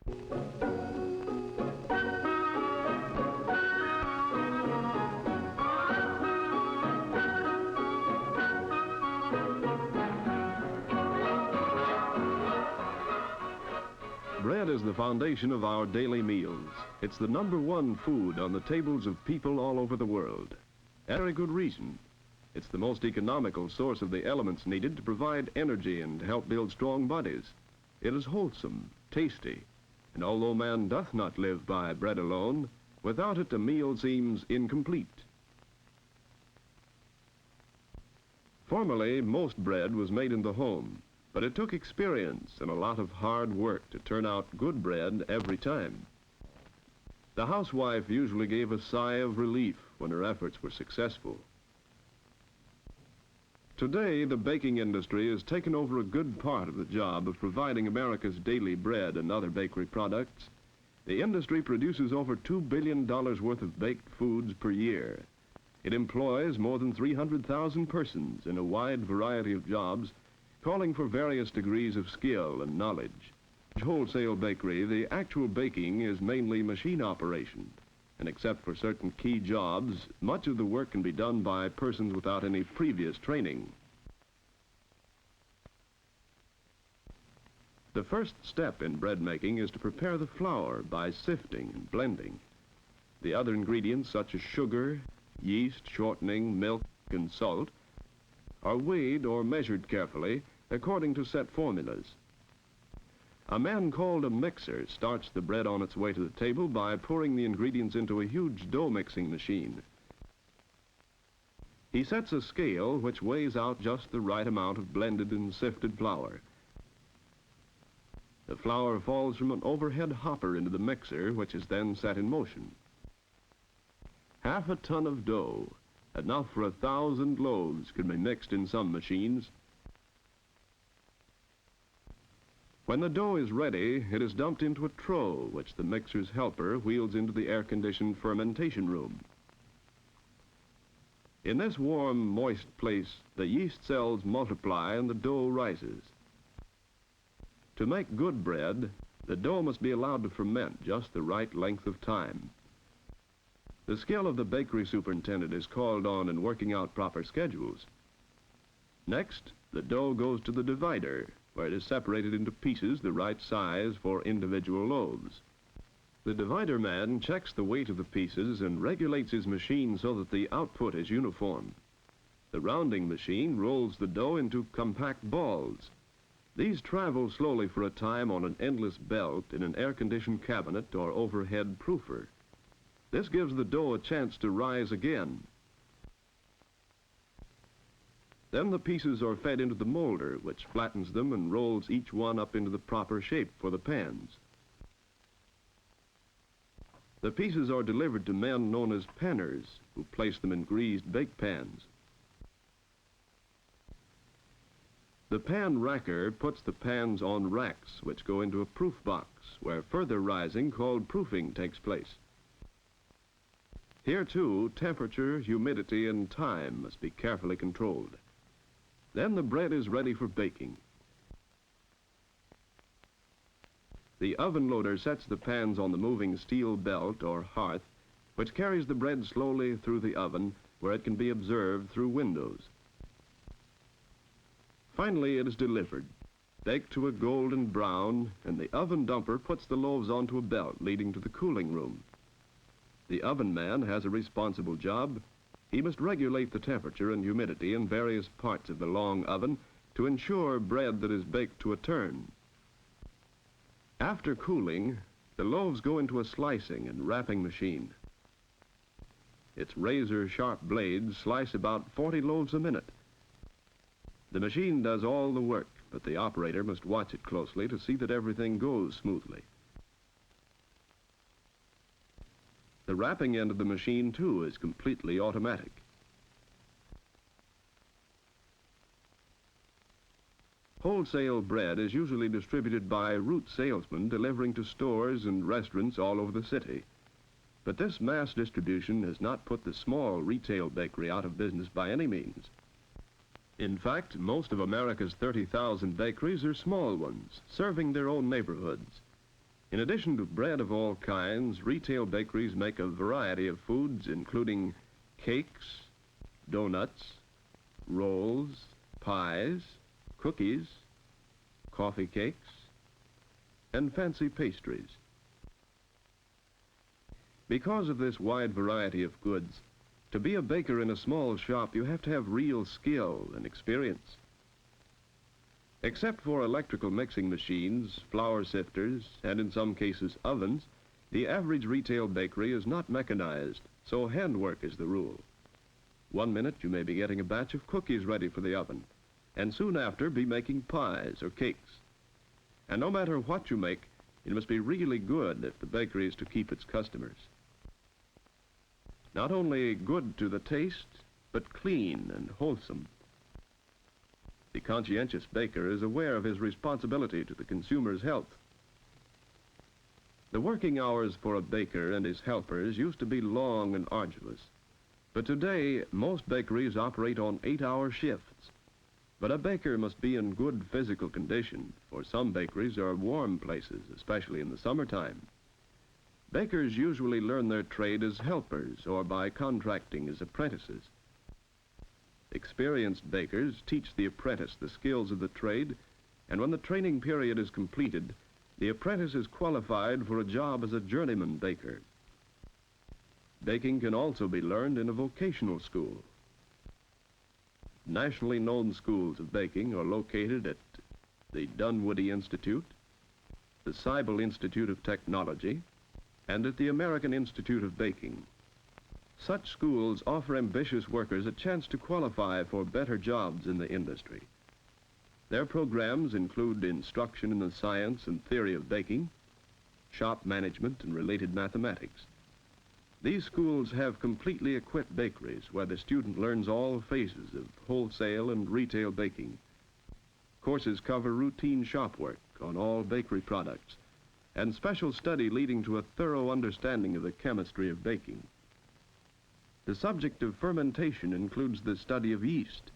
Bread is the foundation of our daily meals. It's the #1 food on the tables of people all over the world. And for a good reason. It's the most economical source of the elements needed to provide energy and help build strong bodies. It is wholesome, tasty, and although man doth not live by bread alone, without it a meal seems incomplete. Formerly, most bread was made in the home. But it took experience and a lot of hard work to turn out good bread every time. The housewife usually gave a sigh of relief when her efforts were successful. Today, the baking industry has taken over a good part of the job of providing America's daily bread and other bakery products. The industry produces over $2 billion worth of baked foods per year. It employs more than 300,000 persons in a wide variety of jobs, calling for various degrees of skill and knowledge. Wholesale bakery, the actual baking is mainly machine operation, and except for certain key jobs, much of the work can be done by persons without any previous training. The first step in bread making is to prepare the flour by sifting and blending. The other ingredients, such as sugar, yeast, shortening, milk, and salt, are weighed or measured carefully according to set formulas. A man called a mixer starts the bread on its way to the table by pouring the ingredients into a huge dough mixing machine. He sets a scale which weighs out just the right amount of blended and sifted flour. The flour falls from an overhead hopper into the mixer, which is then set in motion. Half a ton of dough, enough for 1,000 loaves, can be mixed in some machines. When the dough is ready, it is dumped into a trough, which the mixer's helper wheels into the air-conditioned fermentation room. In this warm, moist place, the yeast cells multiply and the dough rises. To make good bread, the dough must be allowed to ferment just the right length of time. The skill of the bakery superintendent is called on in working out proper schedules. Next, the dough goes to the divider, where it is separated into pieces the right size for individual loaves. The divider man checks the weight of the pieces and regulates his machine so that the output is uniform. The rounding machine rolls the dough into compact balls. These travel slowly for a time on an endless belt in an air-conditioned cabinet or overhead proofer. This gives the dough a chance to rise again. Then the pieces are fed into the molder, which flattens them and rolls each one up into the proper shape for the pans. The pieces are delivered to men known as panners, who place them in greased bake pans. The pan racker puts the pans on racks, which go into a proof box, where further rising, called proofing, takes place. Here, too, temperature, humidity, and time must be carefully controlled. Then the bread is ready for baking. The oven loader sets the pans on the moving steel belt or hearth, which carries the bread slowly through the oven, where it can be observed through windows. Finally, it is delivered, baked to a golden brown, and the oven dumper puts the loaves onto a belt leading to the cooling room. The oven man has a responsible job. He must regulate the temperature and humidity in various parts of the long oven to ensure bread that is baked to a turn. After cooling, the loaves go into a slicing and wrapping machine. Its razor-sharp blades slice about 40 loaves a minute. The machine does all the work, but the operator must watch it closely to see that everything goes smoothly. The wrapping end of the machine, too, is completely automatic. Wholesale bread is usually distributed by route salesmen delivering to stores and restaurants all over the city. But this mass distribution has not put the small retail bakery out of business by any means. In fact, most of America's 30,000 bakeries are small ones, serving their own neighborhoods. In addition to bread of all kinds, retail bakeries make a variety of foods, including cakes, donuts, rolls, pies, cookies, coffee cakes, and fancy pastries. Because of this wide variety of goods, to be a baker in a small shop, you have to have real skill and experience. Except for electrical mixing machines, flour sifters, and in some cases ovens, the average retail bakery is not mechanized, so handwork is the rule. 1 minute you may be getting a batch of cookies ready for the oven, and soon after be making pies or cakes. And no matter what you make, it must be really good if the bakery is to keep its customers. Not only good to the taste, but clean and wholesome. The conscientious baker is aware of his responsibility to the consumer's health. The working hours for a baker and his helpers used to be long and arduous, but today most bakeries operate on 8-hour shifts. But a baker must be in good physical condition, for some bakeries are warm places, especially in the summertime. Bakers usually learn their trade as helpers or by contracting as apprentices. Experienced bakers teach the apprentice the skills of the trade, and when the training period is completed, the apprentice is qualified for a job as a journeyman baker. Baking can also be learned in a vocational school. Nationally known schools of baking are located at the Dunwoody Institute, the Seibel Institute of Technology, and at the American Institute of Baking. Such schools offer ambitious workers a chance to qualify for better jobs in the industry. Their programs include instruction in the science and theory of baking, shop management, and related mathematics. These schools have completely equipped bakeries where the student learns all phases of wholesale and retail baking. Courses cover routine shop work on all bakery products and special study leading to a thorough understanding of the chemistry of baking. The subject of fermentation includes the study of yeast.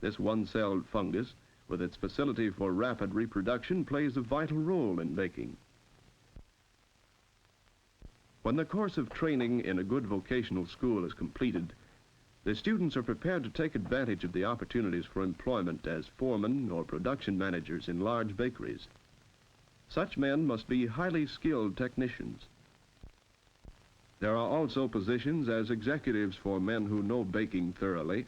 This one-celled fungus, with its facility for rapid reproduction, plays a vital role in baking. When the course of training in a good vocational school is completed, the students are prepared to take advantage of the opportunities for employment as foremen or production managers in large bakeries. Such men must be highly skilled technicians. There are also positions as executives for men who know baking thoroughly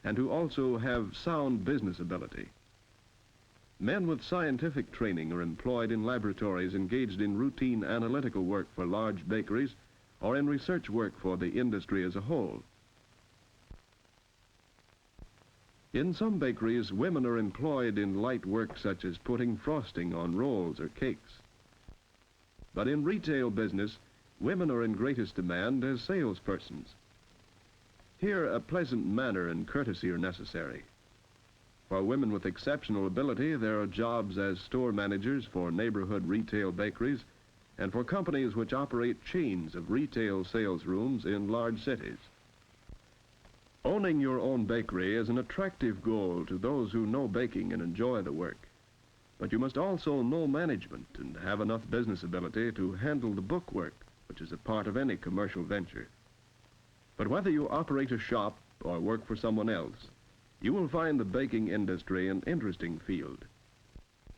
and who also have sound business ability. Men with scientific training are employed in laboratories engaged in routine analytical work for large bakeries or in research work for the industry as a whole. In some bakeries, women are employed in light work such as putting frosting on rolls or cakes. But in retail business, women are in greatest demand as salespersons. Here, a pleasant manner and courtesy are necessary. For women with exceptional ability, there are jobs as store managers for neighborhood retail bakeries and for companies which operate chains of retail sales rooms in large cities. Owning your own bakery is an attractive goal to those who know baking and enjoy the work. But you must also know management and have enough business ability to handle the bookwork, which is a part of any commercial venture. But whether you operate a shop or work for someone else, you will find the baking industry an interesting field.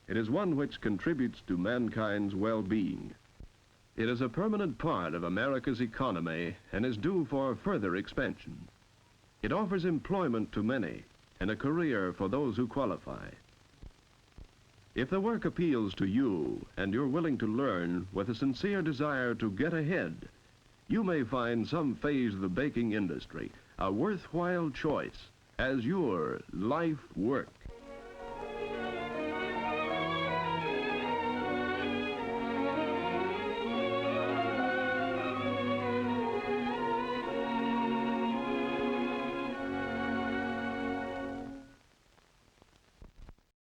It is one which contributes to mankind's well-being. It is a permanent part of America's economy and is due for further expansion. It offers employment to many and a career for those who qualify. If the work appeals to you and you're willing to learn with a sincere desire to get ahead, you may find some phase of the baking industry a worthwhile choice as your life work.